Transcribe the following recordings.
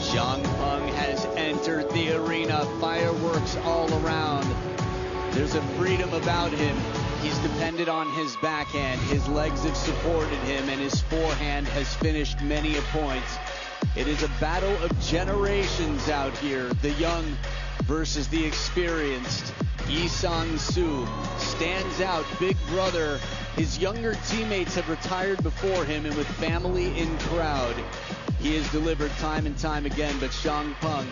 XIANGPENG has entered the arena. Fireworks all around. There's a freedom about him. He's depended on his backhand. His legs have supported him, and his forehand has finished many a point. It is a battle of generations out here. The young versus the experienced. Yi Sang-soo stands out. Big brother. His younger teammates have retired before him, and with family in crowd, he has delivered time and time again. But XIANGPENG,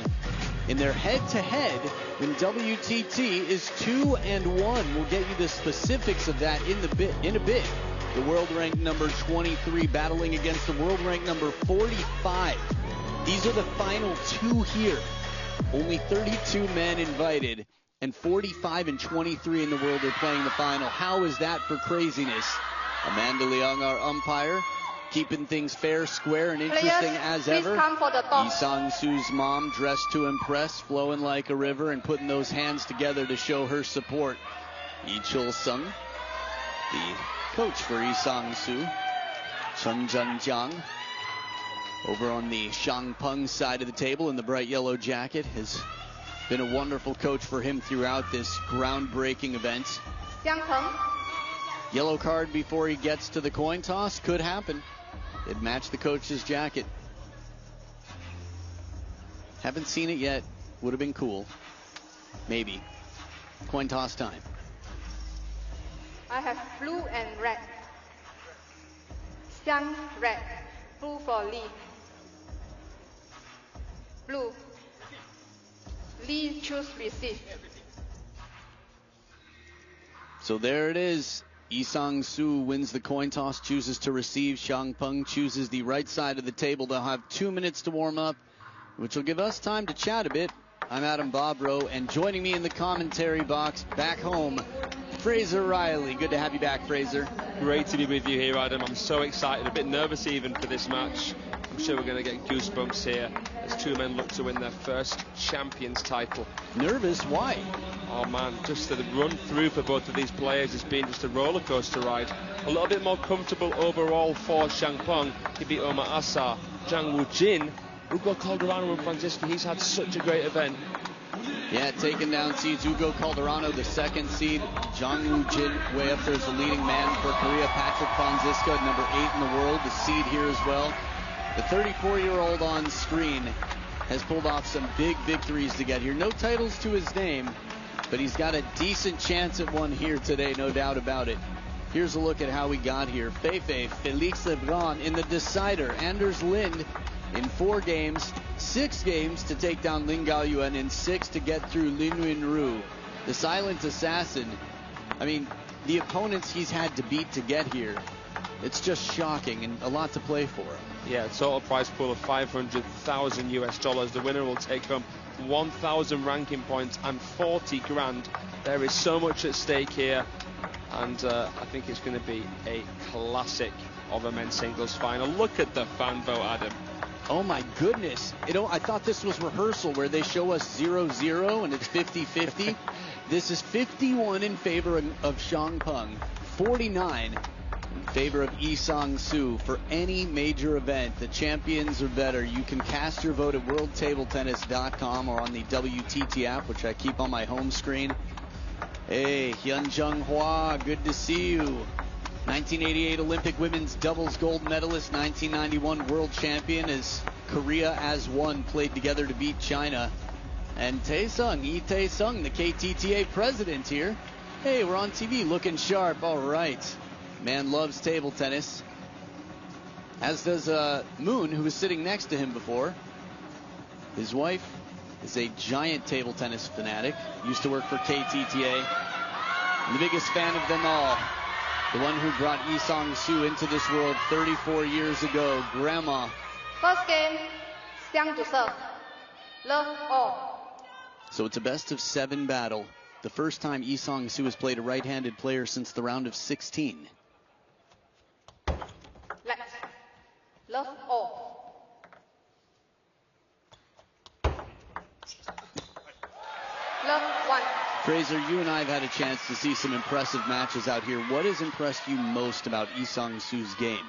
in their head-to-head in WTT, is 2-1. We'll get you the specifics of that in a bit. The world ranked number 23 battling against the world ranked number 45. These are the final two here. Only 32 men invited, and 45 and 23 in the world are playing the final. How is that for craziness? Amanda Leung, our umpire, keeping things fair, square, and interesting as ever. Yi Sang-soo's mom, dressed to impress, flowing like a river, and putting those hands together to show her support. Yi Chul-sung, the coach for Yi Sang-soo. Chun Jun-jiang, over on the XIANGPENG side of the table in the bright yellow jacket, has been a wonderful coach for him throughout this groundbreaking event. Yellow card before he gets to the coin toss could happen. It matched the coach's jacket. Haven't seen it yet. Would have been cool. Maybe. Coin toss time. I have blue and red. Xiang red. Blue for Lee. Blue. Lee choose receive. So there it is. Yi Sang-soo wins the coin toss, chooses to receive. XIANGPENG chooses the right side of the table. They'll have 2 minutes to warm up, which will give us time to chat a bit. I'm Adam Bobrow, and joining me in the commentary box back home, Fraser Riley. Good to have you back, Fraser. Great to be with you here, Adam. I'm so excited, a bit nervous even for this match. I'm sure we're going to get goosebumps here as two men look to win their first champions title. Nervous? Why? Oh man, just the run through for both of these players has been just a roller coaster ride. A little bit more comfortable overall for XIANGPENG. He beat Omar Assar, Zhang Wujin, Hugo Calderano, and Francisco. He's had such a great event. Yeah, taking down seeds. Hugo Calderano, the second seed. Zhang Wujin way up there as the leading man for Korea. Patrick Francisco, number 8 in the world, the seed here as well. The 34-year-old on screen has pulled off some big victories to get here. No titles to his name, but he's got a decent chance at one here today, no doubt about it. Here's a look at how we got here. Feifei, Felix Lebrun in the decider. Anders Lind in 4 games, 6 games to take down Lin Gaoyuan, and 6 to get through Lin Yunru. The silent assassin. I mean, the opponents he's had to beat to get here, it's just shocking and a lot to play for. Yeah, total prize pool of $500,000 US. The winner will take home 1,000 ranking points and 40 grand. There is so much at stake here, and I think it's going to be a classic of a men's singles final. Look at the fan vote, Adam. Oh my goodness. You know, I thought this was rehearsal where they show us 0-0 and it's 50-50. This is 51 in favor of XIANGPENG, 49 in favor of Yi Sang-soo. For any major event, the champions are better. You can cast your vote at worldtabletennis.com or on the WTT app, which I keep on my home screen. Hey, Hyun Jung Hwa, good to see you. 1988 Olympic women's doubles gold medalist, 1991 world champion as Korea as one played together to beat China. And Tae-sung, Yi Tae-sung, the KTTA president here. Hey, we're on TV looking sharp. All right. Man loves table tennis. As does Moon, who was sitting next to him before. His wife is a giant table tennis fanatic. Used to work for KTTA. And the biggest fan of them all, the one who brought Yi Sang-soo into this world 34 years ago, Grandma. First game, Xiang to serve. Love all. So it's a best of 7 battle. The first time Yi Sang-soo has played a right-handed player since the round of 16. Left. Love all. Love 1. Fraser, you and I have had a chance to see some impressive matches out here. What has impressed you most about Yi Sang-soo's game?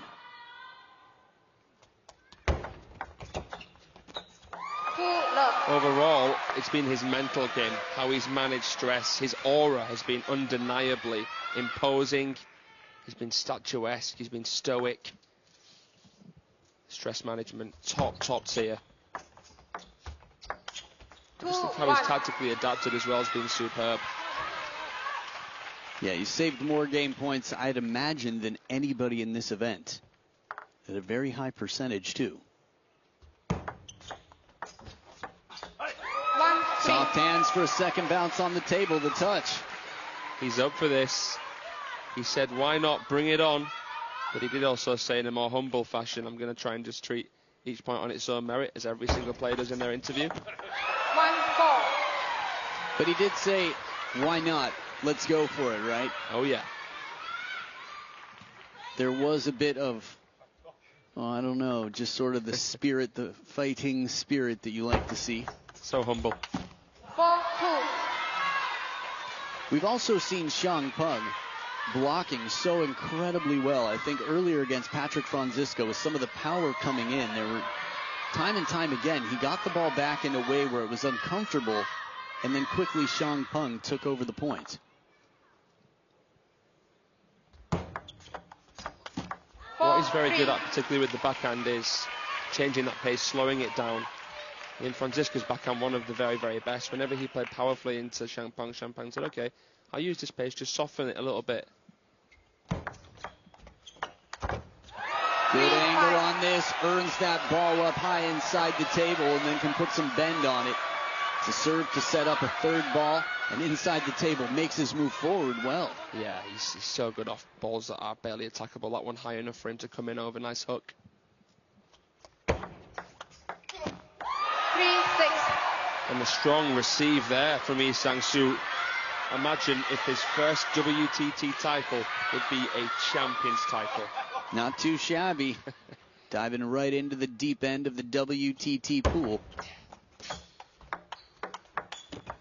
Overall, it's been his mental game, how he's managed stress. His aura has been undeniably imposing. He's been statuesque, he's been stoic. Stress management, top tier. Just look how he's tactically adapted as well, has been superb. Yeah, he saved more game points, I'd imagine, than anybody in this event. At a very high percentage, too. Soft hands for a second bounce on the table, the touch. He's up for this. He said, why not, bring it on. But he did also say in a more humble fashion, I'm going to try and just treat each point on its own merit, as every single player does in their interview. 1-4. But he did say, why not? Let's go for it, right? Oh, yeah. There was a bit of, I don't know, just sort of the spirit, the fighting spirit that you like to see. So humble. 4-2. We've also seen XIANGPENG blocking so incredibly well. I think earlier against Patrick Francisco, with some of the power coming in, there were time and time again, he got the ball back in a way where it was uncomfortable, and then quickly XIANGPENG took over the point. What he's very good at, particularly with the backhand, is changing that pace, slowing it down. In Francisco's backhand, one of the very, very best. Whenever he played powerfully into XIANGPENG, XIANGPENG said, okay, I'll use this pace, just soften it a little bit. Good angle on this, earns that ball up high inside the table, and then can put some bend on it. It's a serve to set up a third ball, and inside the table makes his move forward well. Yeah, he's so good off balls that are barely attackable. That one high enough for him to come in over. Nice hook. 3-6. And the strong receive there from Lee Sang-soo. Imagine if his first WTT title would be a champion's title. Not too shabby. Diving right into the deep end of the WTT pool.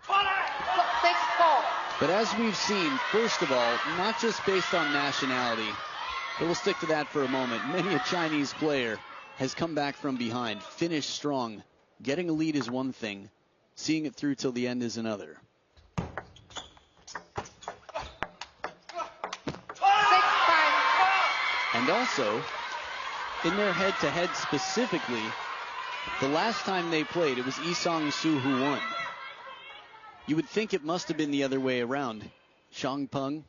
6-4. But as we've seen, first of all, not just based on nationality, but we'll stick to that for a moment. Many a Chinese player has come back from behind, finished strong. Getting a lead is one thing. Seeing it through till the end is another. 6-5. And also, in their head-to-head specifically, the last time they played, it was Lee Sang-soo who won. You would think it must have been the other way around. XIANGPENG,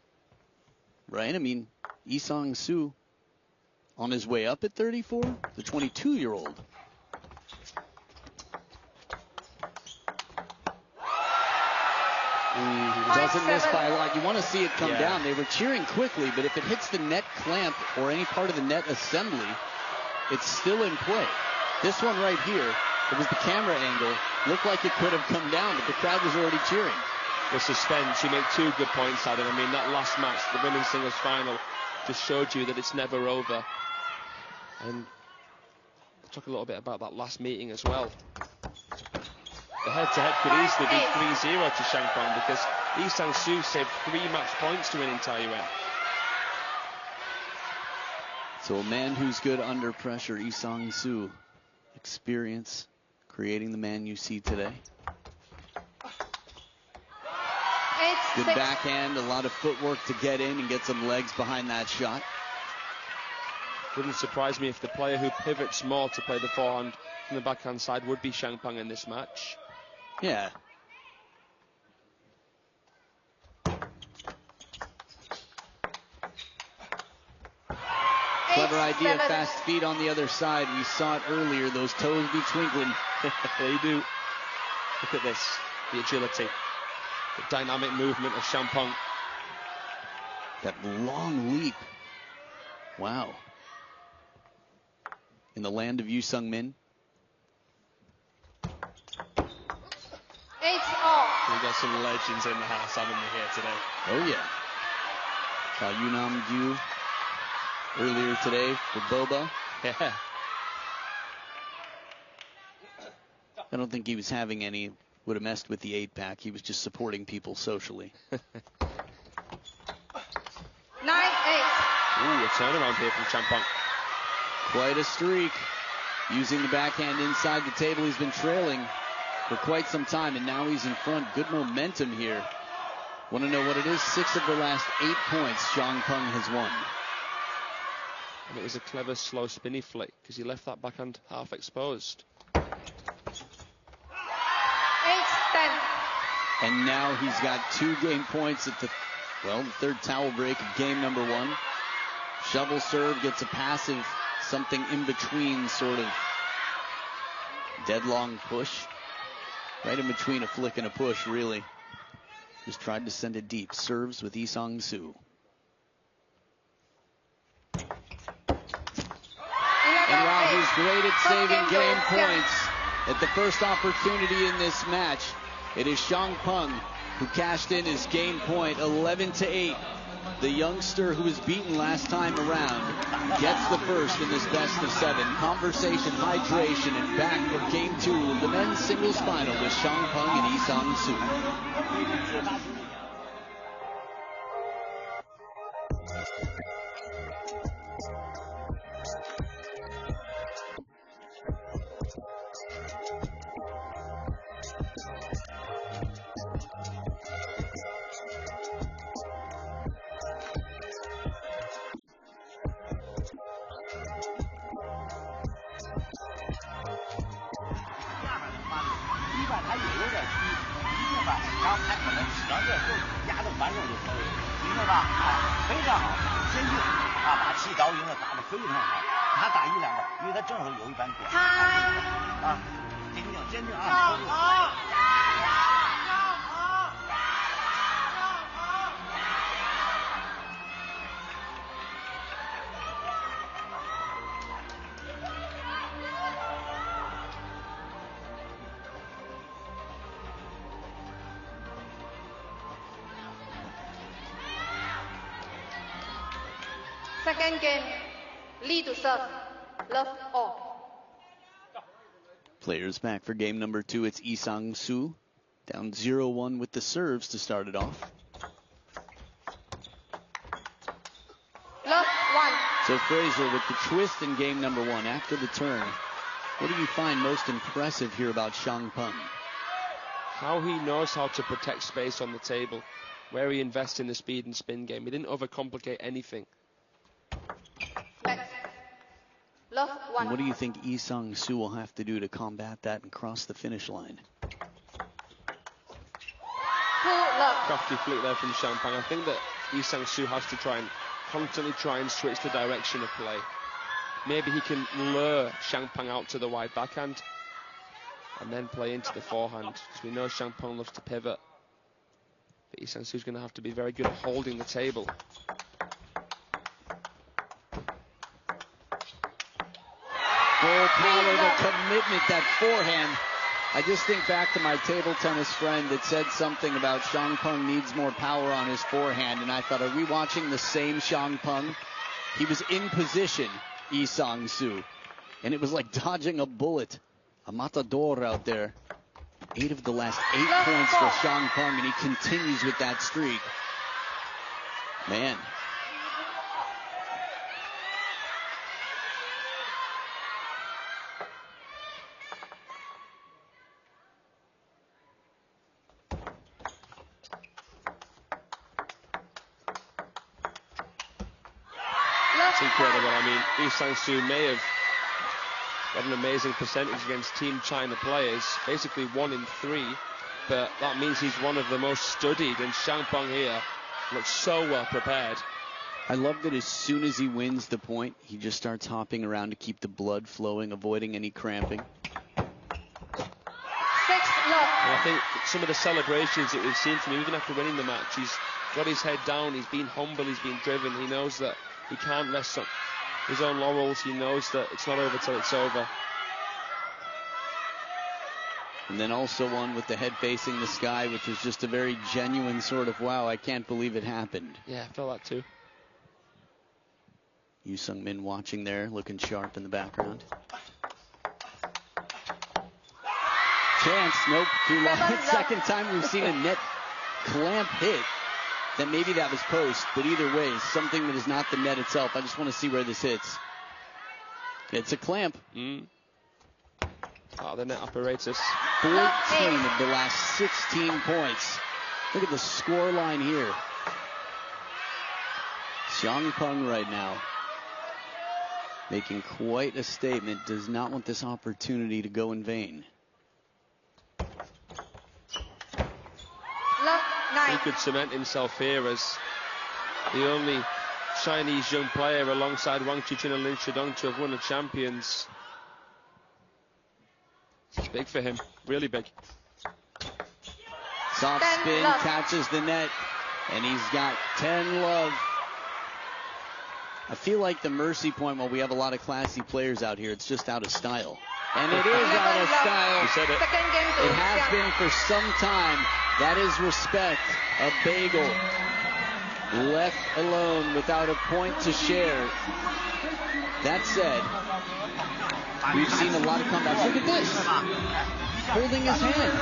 right? I mean, Lee Sang-soo on his way up at 34, the 22-year-old. Doesn't miss by a lot. You want to see it come down. They were cheering quickly, but if it hits the net clamp or any part of the net assembly, it's still in play. This one right here, it was the camera angle. Looked like it could have come down, but the crowd was already cheering. The suspense, you make 2 good points, Adam. I mean, that last match, the women's singles final, just showed you that it's never over. And we'll talk a little bit about that last meeting as well. The head-to-head could easily be 3-0 to XIANGPENG because Lee Sang-soo saved 3 match points to win in Taiyuan. So a man who's good under pressure, Lee Sang-soo. Experience creating the man you see today. Good backhand, a lot of footwork to get in and get some legs behind that shot. Wouldn't surprise me if the player who pivots more to play the forehand from the backhand side would be XIANGPENG in this match. Yeah. Clever idea, fast feet on the other side. We saw it earlier, those toes be twinkling. They do. Look at this, the agility, the dynamic movement of XIANGPENG. That long leap. Wow. In the land of Yu Sung-min. 8-all. We've got some legends in the house, haven't we, here today? Oh, yeah. Saw Yu Nam-gyu earlier today for Boba. Yeah. I don't think he was having any, would have messed with the 8-pack. He was just supporting people socially. 9-8. Ooh, a turnaround here from XIANGPENG. Quite a streak. Using the backhand inside the table, he's been trailing for quite some time, and now he's in front. Good momentum here. Want to know what it is? 6 of the last 8 points XIANGPENG has won. And it was a clever, slow, spinny flick because he left that backhand half exposed. 8-10. And now he's got 2 game points at the third towel break of game number 1. Shovel serve, gets a passive, something in between sort of dead long push. Right in between a flick and a push, really. Just tried to send it deep. Serves with Lee Sang-soo. And while he's great at saving game points, at the first opportunity in this match, it is XIANGPENG who cashed in his game point, 11-8. The youngster who was beaten last time around gets the first in this best of 7. Conversation, hydration, and back for game 2 of the men's singles final with XIANGPENG and Lee Sang-soo. Second game, Lee to serve. Love all. Players back for game number 2. It's Lee Sang-soo. Down 0-1 with the serves to start it off. Love 1. So Fraser with the twist in game number 1 after the turn. What do you find most impressive here about XIANGPENG? How he knows how to protect space on the table, where he invests in the speed and spin game. He didn't overcomplicate anything. Next. Love 1. And what do you think Lee Sang-soo will have to do to combat that and cross the finish line? 2 love. Crafty flick there from XIANGPENG. I think that Lee Sang-soo has to constantly try and switch the direction of play. Maybe he can lure XIANGPENG out to the wide backhand and then play into the forehand, because we know XIANGPENG loves to pivot. But Lee Sang-soo's going to have to be very good at holding the table. Full power, the commitment, that forehand. I just think back to my table tennis friend that said something about XIANGPENG needs more power on his forehand, and I thought, are we watching the same XIANGPENG? He was in position, Lee Sang-soo, and it was like dodging a bullet. A matador out there. 8 of the last 8 points for XIANGPENG, and he continues with that streak. Man. It's incredible. I mean, Lee Sang-soo may have got an amazing percentage against Team China players, basically 1 in 3, but that means he's one of the most studied, and XIANGPENG here looks so well prepared. I love that as soon as he wins the point, he just starts hopping around to keep the blood flowing, avoiding any cramping. 6 love. And I think some of the celebrations that we've seen from him, even after winning the match, he's got his head down, he's been humble, he's been driven, he knows that he can't rest on his own laurels, he knows that it's not over till it's over. And then also one with the head facing the sky, which is just a very genuine sort of, wow, I can't believe it happened. Yeah, I felt that too. Yoo Sung-min watching there, looking sharp in the background. Chance, nope, too long. Second time we've seen a net clamp hit. Then maybe that was post, but either way, something that is not the net itself. I just want to see where this hits. It's a clamp. The net apparatus. 14 of the last 16 points. Look at the score line here. XIANGPENG right now making quite a statement. Does not want this opportunity to go in vain. He could cement himself here as the only Chinese young player alongside Wang Chuqin and Lin Shidong to have won the champions. It's big for him, really big. Soft spin, catches the net, and he's got 10 love. I feel like the mercy point, while we have a lot of classy players out here, it's just out of style. And it is out of style. You said it. It has been for some time. That is respect. A bagel left alone without a point to share. That said, we've seen a lot of comebacks. Look at this. Holding his hand.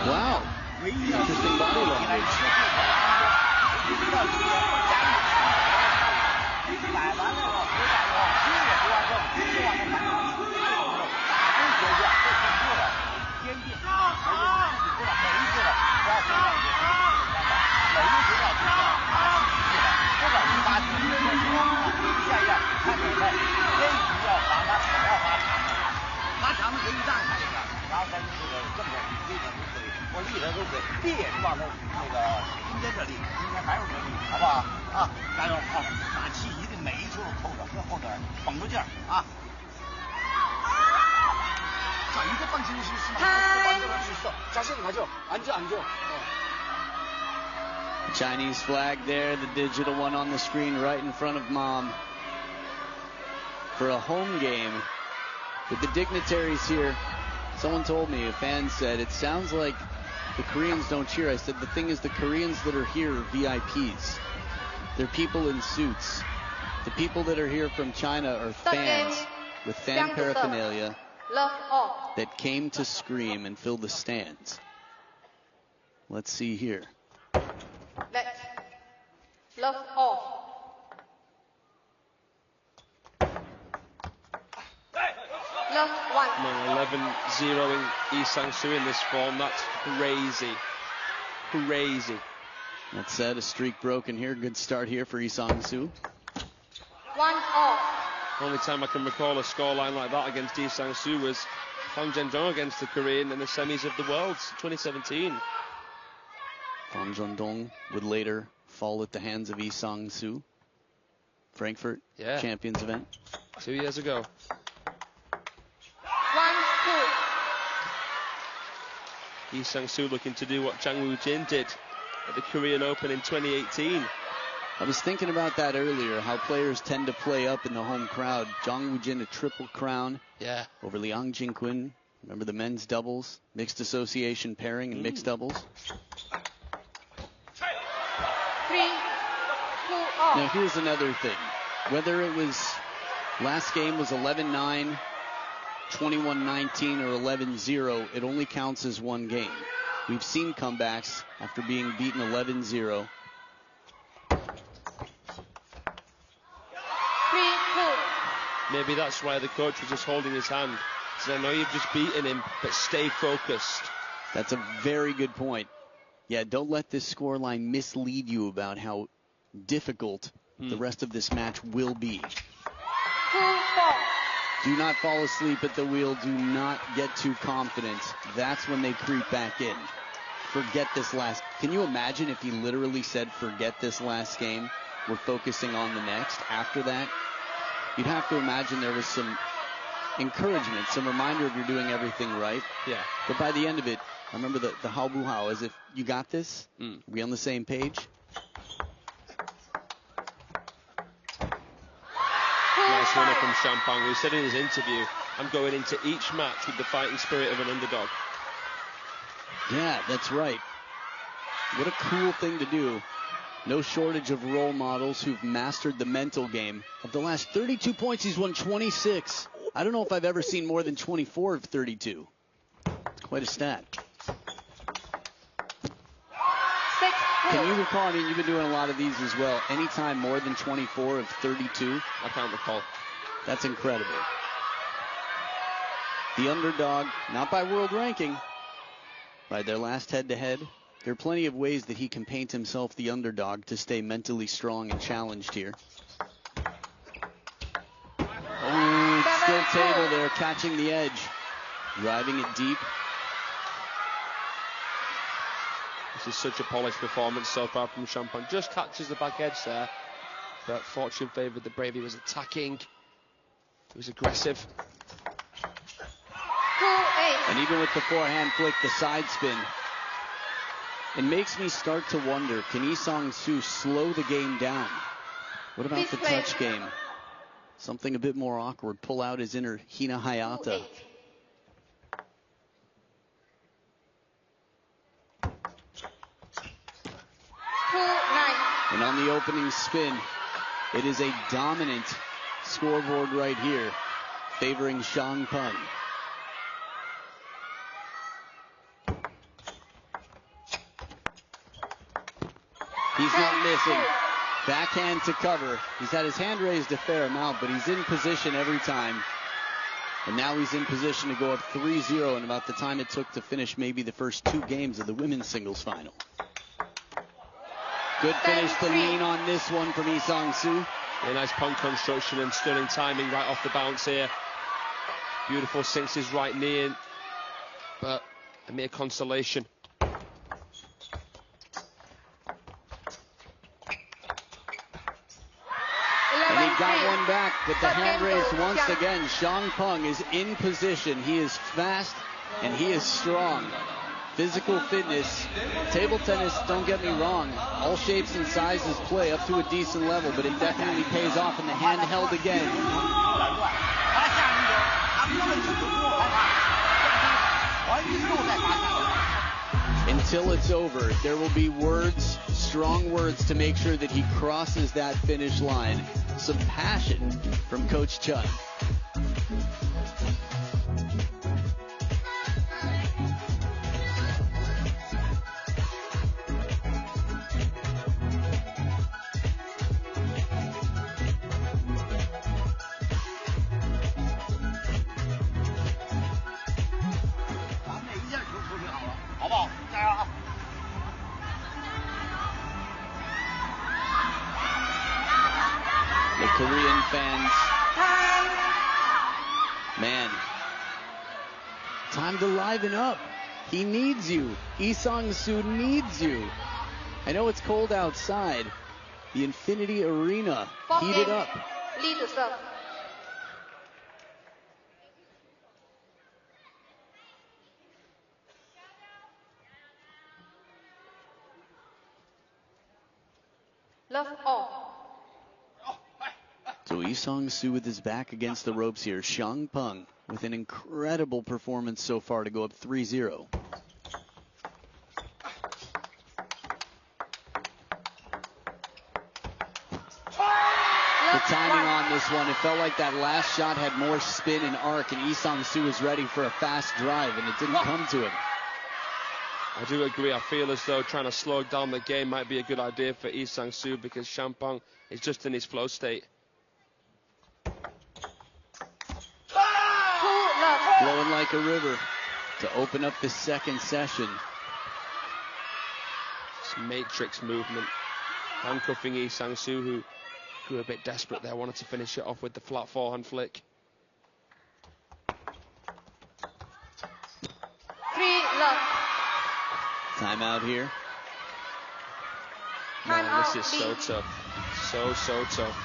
Wow. Interesting body language. Chinese flag there, the digital one on the screen right in front of Mom. For a home game with the dignitaries here, someone told me, a fan said, it sounds like the Koreans don't cheer. I said, the thing is, the Koreans that are here are VIPs. They're people in suits. The people that are here from China are fans with fan paraphernalia that came to scream and fill the stands. Let's see here. Love off. 11-0 Lee Sang-soo in this form. That's crazy. Crazy. That said, a streak broken here. Good start here for Lee Sang-soo. 1-all. Only time I can recall a scoreline like that against Lee Sang-soo was Fang Zhendong against the Korean in the semis of the Worlds 2017. Fang Zhendong would later fall at the hands of Lee Sang-soo. Frankfurt Champions event. 2 years ago. 1-2. Lee Sang-soo looking to do what Jang Woo-jin did at the Korean Open in 2018. I was thinking about that earlier, how players tend to play up in the home crowd. Jang Woo-jin, a triple crown over Liang Jinquin. Remember the men's doubles, mixed association pairing and mixed doubles? 3-2-all. Now here's another thing. Whether it was last game was 11-9, 21-19, or 11-0, it only counts as one game. We've seen comebacks after being beaten 11-0. 3-2. Maybe that's why the coach was just holding his hand. So I know you've just beaten him, but stay focused. That's a very good point. Yeah, don't let this scoreline mislead you about how difficult the rest of this match will be. 2-4. Do not fall asleep at the wheel. Do not get too confident. That's when they creep back in. Forget this last. Can you imagine if he literally said, forget this last game? We're focusing on the next. After that, you'd have to imagine there was some encouragement, some reminder of you're doing everything right. Yeah. But by the end of it, I remember the hao bu hao, as if you got this. Are we on the same page? Nice winner from XIANGPENG, who said in his interview, I'm going into each match with the fighting spirit of an underdog. Yeah, that's right. What a cool thing to do. No shortage of role models who've mastered the mental game. Of the last 32 points, he's won 26. I don't know if I've ever seen more than 24 of 32. It's quite a stat. 6-2. Can you recall, I mean, you've been doing a lot of these as well, anytime more than 24 of 32? I can't recall. That's incredible. The underdog, not by world ranking, by their last head-to-head. There are plenty of ways that he can paint himself the underdog to stay mentally strong and challenged here. Oh, still table there, catching the edge, driving it deep. This is such a polished performance so far from XIANGPENG. Just catches the back edge there, but fortune favoured the Brave. He was attacking, he was aggressive. And even with the forehand flick, the side spin, it makes me start to wonder, can Lee Sang-soo slow the game down? What about the touch game? Something a bit more awkward, pull out his inner Hina Hayata. And on the opening spin, it is a dominant scoreboard right here, favoring XIANGPENG. He's not missing. Backhand to cover. He's had his hand raised a fair amount, but he's in position every time. And now he's in position to go up 3-0 in about the time it took to finish maybe the first 2 games of the women's singles final. Good finish to lean on this one from Lee Sang-soo. Yeah, nice punt construction and stunning timing right off the bounce here. Beautiful, sinks his right knee in, but a mere consolation. And he got one back, but the hand raised once again. XIANGPENG is in position. He is fast and he is strong. Physical fitness, table tennis, don't get me wrong, all shapes and sizes play up to a decent level, but it definitely pays off, and the hand held again. Until it's over, there will be words, strong words, to make sure that he crosses that finish line. Some passion from Coach Chun. The Korean fans, man, time to liven up. He needs you. Lee Sang-soo needs you. I know it's cold outside. The Infinity Arena heated up. Lead to serve. Love all. So Lee Sang-soo with his back against the ropes here. XIANGPENG with an incredible performance so far to go up 3-0. The timing on this one, it felt like that last shot had more spin and arc, and Lee Sang-soo was ready for a fast drive, and it didn't come to him. I do agree. I feel as though trying to slow down the game might be a good idea for Lee Sang-soo, because XIANGPENG is just in his flow state. Flowing like a river to open up the second session. This matrix movement, handcuffing Lee Sang-soo, who grew a bit desperate there, wanted to finish it off with the flat forehand flick. 3-love. Timeout here. Man, this is so tough. So tough.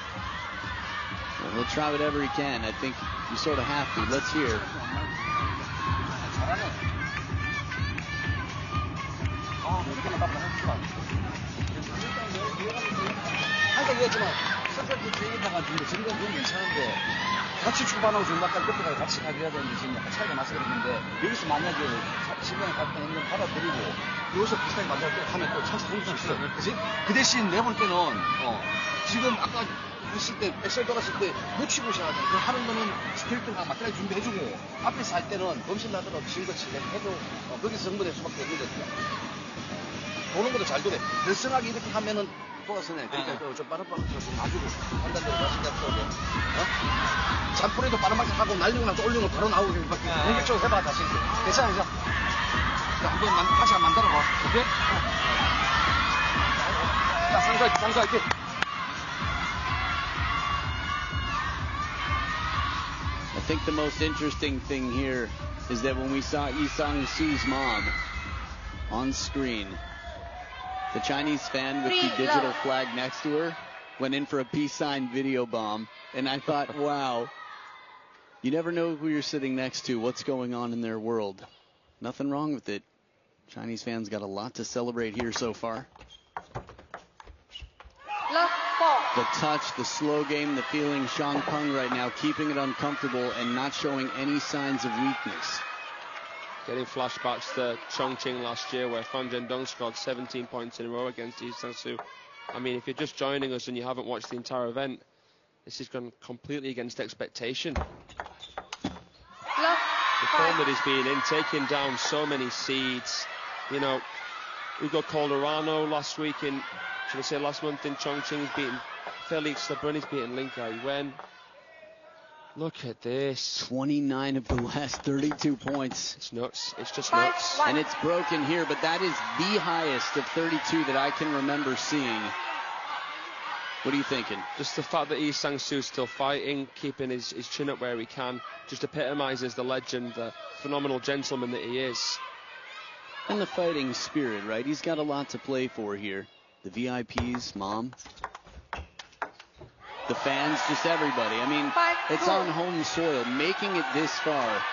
Well, he'll try whatever he can. I think you sort of have to. Let's hear. 항상 얘기했지만 서브트 제이다가 지금 좀 괜찮은데 같이 출발하고 중반까지 끝까지 같이 가야 되는데 지금 약간 차이가 나서 그랬는데 여기서 만약에 시간을 갖다 있는 받아들이고 여기서 비슷하게 만들 때 하면 또 찬스 볼수 있어. 그치? 그 대신 내볼 때는 지금 아까 했을 때 엑셀 돌았을 때 놓치고 시작하잖아. 그 하는 거는 스트레이트랑 맞게 준비해주고 앞에서 할 때는 범실 나더라도 지금같이 해도 거기서 승부될 수밖에 없는 거지. 도는 것도 잘 도네. 늘씬하게 이렇게 하면은 보아서네. 그러니까 좀 빠른 좀 놔주고 판단대로 맛있게 하고. 잠꼬리도 빠른 맛에 하고 날리고 나서 올리고 바로 나오고 공격적으로 해봐 다시. 괜찮아 이제. 한번 다시 한번 만들어봐. 오케이? 자, 상수할게. I think the most interesting thing here is that when we saw Lee Sang-soo's mom on screen, the Chinese fan with the digital flag next to her went in for a peace sign video bomb. And I thought, wow, you never know who you're sitting next to, what's going on in their world. Nothing wrong with it. Chinese fans got a lot to celebrate here so far. The touch, the slow game, the feeling, XIANGPENG right now keeping it uncomfortable and not showing any signs of weakness. Getting flashbacks to Chongqing last year where Fan Zhendong scored 17 points in a row against Lee Sang-soo. I mean, if you're just joining us and you haven't watched the entire event, this has gone completely against expectation. The form that he's been in, taking down so many seeds. You know, Ugo Calderano last week last month in Chongqing, he's beaten Felix Lebrun, he's beaten Lin Kai-wen. Look at this. 29 of the last 32 points. It's nuts. It's just nuts. And it's broken here, but that is the highest of 32 that I can remember seeing. What are you thinking? Just the fact that Lee Sang-soo is still fighting, keeping his chin up where he can, just epitomizes the legend, the phenomenal gentleman that he is. And the fighting spirit, right? He's got a lot to play for here. The VIPs, mom, the fans, just everybody. I mean, it's on home soil, making it this far.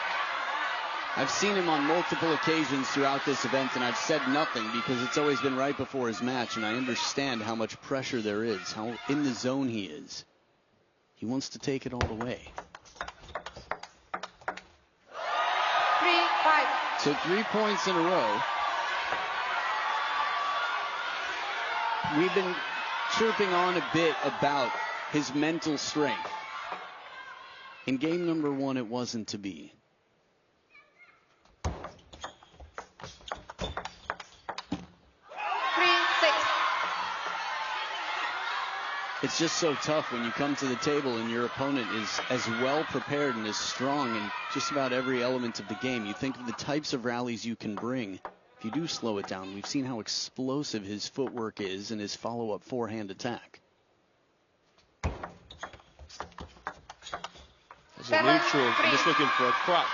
I've seen him on multiple occasions throughout this event, and I've said nothing because it's always been right before his match, and I understand how much pressure there is, how in the zone he is. He wants to take it all the way. 3-5. So 3 points in a row. We've been chirping on a bit about his mental strength. In game number 1, it wasn't to be. It's just so tough when you come to the table and your opponent is as well prepared and as strong in just about every element of the game. You think of the types of rallies you can bring if you do slow it down. We've seen how explosive his footwork is and his follow-up forehand attack. As a neutral, I'm just looking for a crack.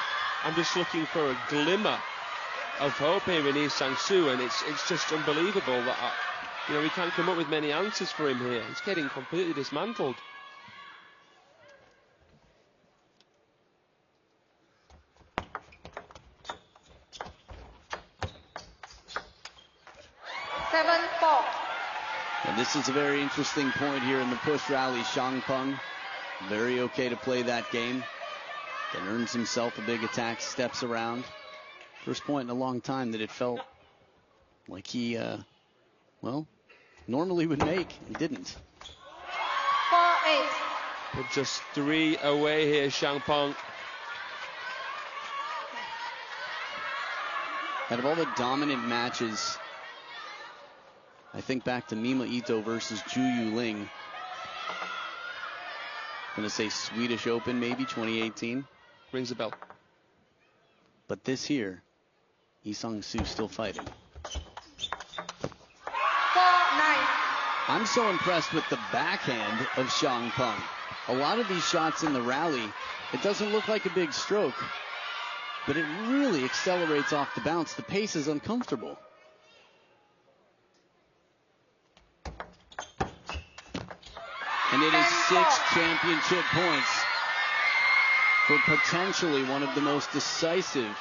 I'm just looking for a glimmer of hope here in Lee Sang-soo, and it's just unbelievable that we can't come up with many answers for him here. He's getting completely dismantled. And this is a very interesting point here in the push rally. XIANGPENG, very okay to play that game. Then earns himself a big attack, steps around. First point in a long time that it felt like he, normally would make. He didn't. 4-8. But just 3 away here, XIANGPENG. Out of all the dominant matches, I think back to Mima Ito versus Ju Yuling. I'm going to say Swedish Open, maybe 2018. Rings a bell. But this here, Lee Sang-soo still fighting. 4-9. I'm so impressed with the backhand of XIANGPENG. A lot of these shots in the rally, it doesn't look like a big stroke, but it really accelerates off the bounce. The pace is uncomfortable. And it is 6 championship points for potentially one of the most decisive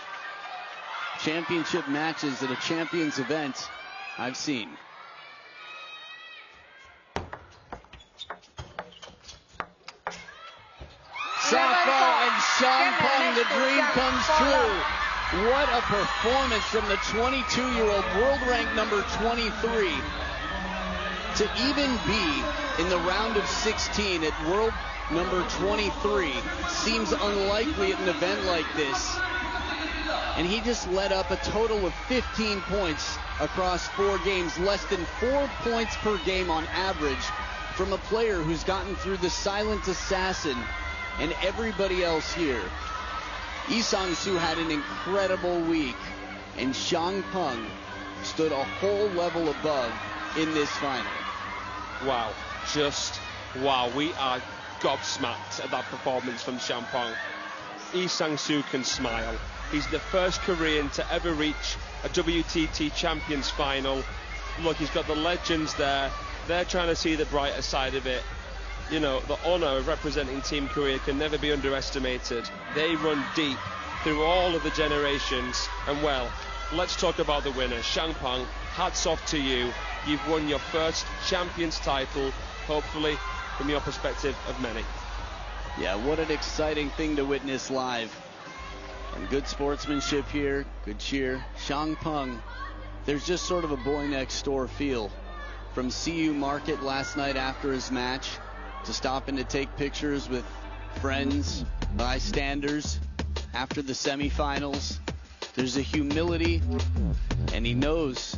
championship matches at a champions event I've seen. Softball and XIANGPENG, the dream comes true. What a performance from the 22-year-old, world rank number 23. To even be in the round of 16 at world number 23 seems unlikely at an event like this. And he just let up a total of 15 points across 4 games, less than 4 points per game on average from a player who's gotten through the silent assassin and everybody else here. Lee Sang-soo had an incredible week, and XIANGPENG stood a whole level above in this final. Wow, just wow. We are gobsmacked at that performance from XIANGPENG. Lee Sang-soo can smile. He's the first Korean to ever reach a WTT Champions final. Look, he's got the legends there. They're trying to see the brighter side of it. You know, the honor of representing Team Korea can never be underestimated. They run deep through all of the generations. And well, let's talk about the winner. XIANGPENG, hats off to you. You've won your first Champions title, hopefully, from your perspective of many. Yeah, what an exciting thing to witness live. And good sportsmanship here, good cheer. XIANGPENG, there's just sort of a boy next door feel. From CU Market last night after his match, to stopping to take pictures with friends, bystanders after the semifinals. There's a humility, and he knows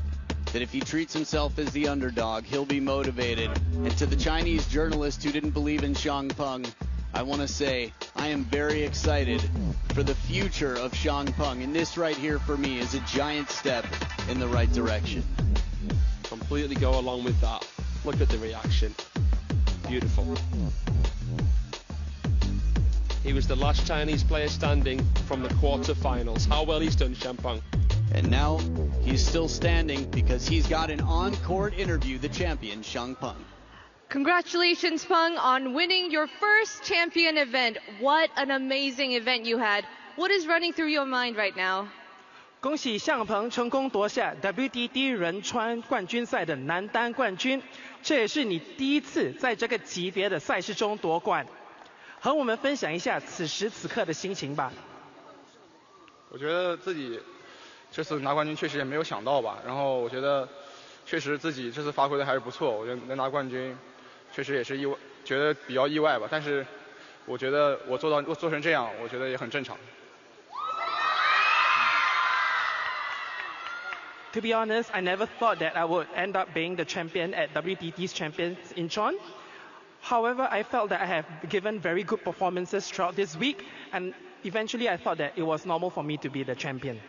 that if he treats himself as the underdog, he'll be motivated. And to the Chinese journalist who didn't believe in XIANGPENG, I want to say I am very excited for the future of XIANGPENG, and this right here for me is a giant step in the right direction. Completely go along with that. Look at the reaction. Beautiful. He was the last Chinese player standing from the quarterfinals. How well he's done, XIANGPENG. And now he's still standing because he's got an on-court interview, the champion, XIANGPENG. Congratulations, Peng, on winning your first champion event. What an amazing event you had. What is running through your mind right now? 恭喜向鹏成功夺下 WTT 仁川冠军赛的男单冠军，这也是你第一次在这个级别的赛事中夺冠。和我们分享一下此时此刻的心情吧。我觉得自己这次拿冠军确实也没有想到吧，然后我觉得确实自己这次发挥的还是不错，我觉得能拿冠军确实也是意外，觉得比较意外吧，但是我觉得我做成这样，我觉得也很正常。To be honest, I never thought that I would end up being the champion at WTT's Champions Incheon. However, I felt that I have given very good performances throughout this week, and eventually I thought that it was normal for me to be the champion.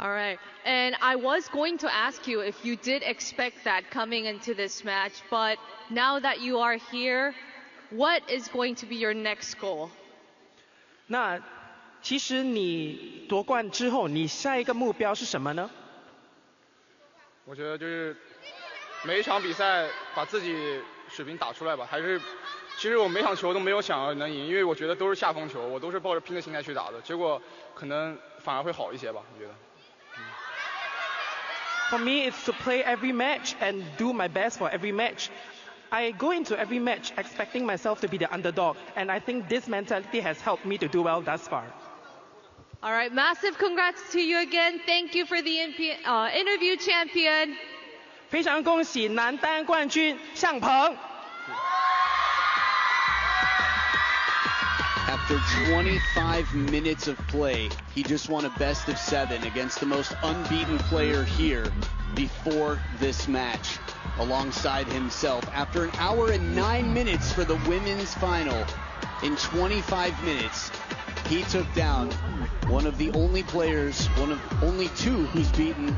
All right. And I was going to ask you if you did expect that coming into this match, but now that you are here, what is going to be your next goal? 那其实你夺冠之后，你下一个目标是什么呢？我觉得就是每一场比赛把自己水平打出来吧。其实我每场球都没有想要能赢，因为我觉得都是下风球，我都是抱着拼的心态去打的，结果可能反而会好一些吧，我觉得。For me, it's to play every match and do my best for every match. I go into every match expecting myself to be the underdog, and I think this mentality has helped me to do well thus far. All right, massive congrats to you again. Thank you for the interview, champion. 非常恭喜男单冠军向鹏。After 25 minutes of play, he just won a best of 7 against the most unbeaten player here before this match, alongside himself. After an hour and 9 minutes for the women's final, in 25 minutes, he took down one of the only players, one of only 2 who's beaten